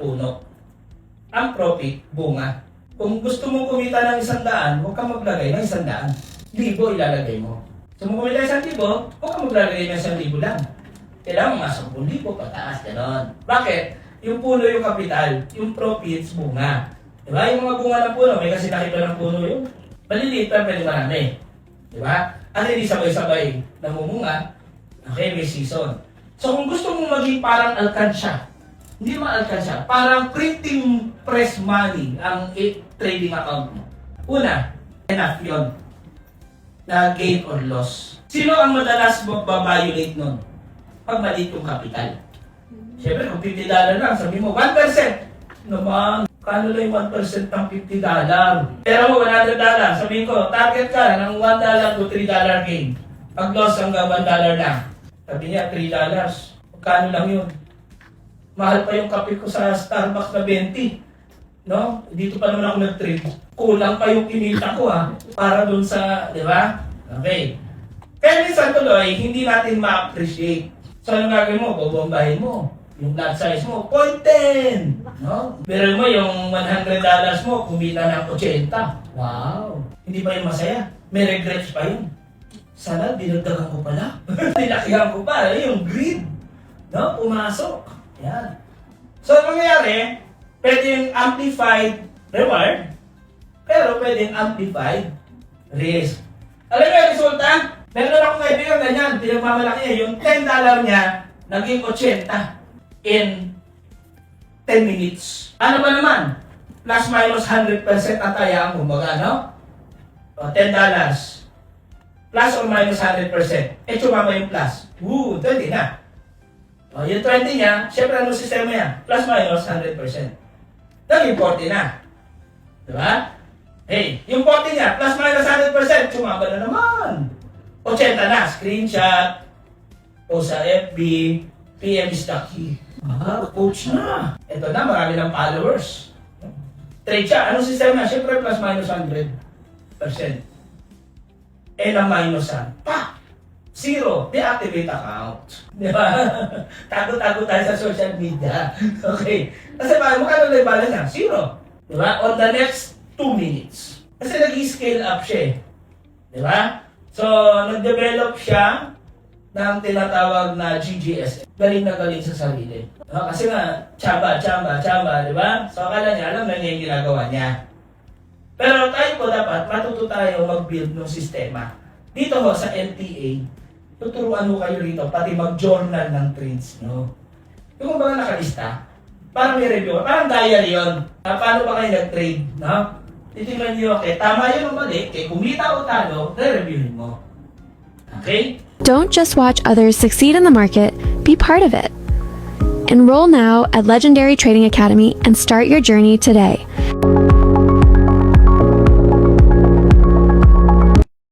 puno. Ang profit, bunga. Kung gusto mong kumita ng 100, huwag kang maglagay ng 100. 1,000 ilalagay mo. Gusto mong kumita ng 1,000, huwag kang maglalagay ng 1,000 lang. Kailangan mga 10,000 pataas, gano'n. Bakit? Yung puno yung kapital, yung profits, bunga. Diba? Yung mga bunga ng puno, may kasi nakita ng puno yung maliliit pero pwede marami. Diba? At hindi sabay-sabay namumunga, okay, may season. So kung gusto mong maging parang alkansya, hindi naman alkansya, parang printing press money ang trading account mo. Una, enough yun na gain or loss. Sino ang madalas magbabiolate nun? Pag maliit yung capital. Siyempre, kung $50 lang, sabi mo, 1%. Naman, kano lang yung 1% ng $50? Pero mo, $100. Sabihin ko, target ka ng $1 to $3 gain. Pag loss hanggang $1 lang. Sabi niya, $3. Kano lang yun? Mahal pa yung kape ko sa Starbucks na 20. No? Dito pa naman ako nag-trade. Kulang pa yung kinita ko para dun sa, di ba? Okay. Kaya minsan tuloy, hindi natin ma-appreciate. So, anong gagawin mo? Bobombahin mo. Yung lot size mo, 0.10. No? Pero mo yung $100 mo, kumita ng 80. Wow! Hindi ba yung masaya? May regrets pa yun. Sana, dinagdagan ko pala. Nilakihan ko pa. Yung greed. No? Pumasok. Yan. So, ano nangyayari? Pwedeng amplified reward, pero pwedeng amplified risk. Alam mo yung resulta? Meron akong kaibigan ganyan, pinagmamalaki niya, yung $10 niya, naging 80 in 10 minutes. Ano ba naman? Plus minus 100% ang tayaan mo, kumbaga, no? O, $10. Plus or minus 100%. Eh, sumama yung plus. 20 na. O, yung 20 niya, syempre ano sistema niya? Plus minus 100%. Naging 40 na. Diba? Hey, yung 40 niya, plus minus 100%, sumama na naman. 80 na, screenshot, o sa FB, PM is the key. Coach na. Ito na, marami ng followers. Trade siya. Anong sistema niya? Syempre plus minus 100%. Eh, na minusan. Pa! Zero. Deactivate account. Di ba? Tago-tago tayo sa social media. Okay. Kasi magkano na yung balance niya? Zero. Di ba? On the next 2 minutes. Kasi nag-scale up siya eh. Di ba? So, nag-develop siya ng tinatawag na GGS. Galing na galing sa sarili. Kasi nga, tsamba, di ba? So, akala niya, alam na niya yung ginagawa niya. Pero tayo po dapat, matuto tayo mag-build ng sistema. Dito ho, sa LTA, tuturuan mo kayo rito, pati mag-journal ng trades, no? Yung kung baga nakalista, parang may review, parang diary yun. Paano ba kayo nag-trade, no? Titingnan niyo, okay, tama yun o mali, kaya kumita o talo, re-reviewin mo. Okay? Don't just watch others succeed in the market, be part of it. Enroll now at Legendary Trading Academy and start your journey today.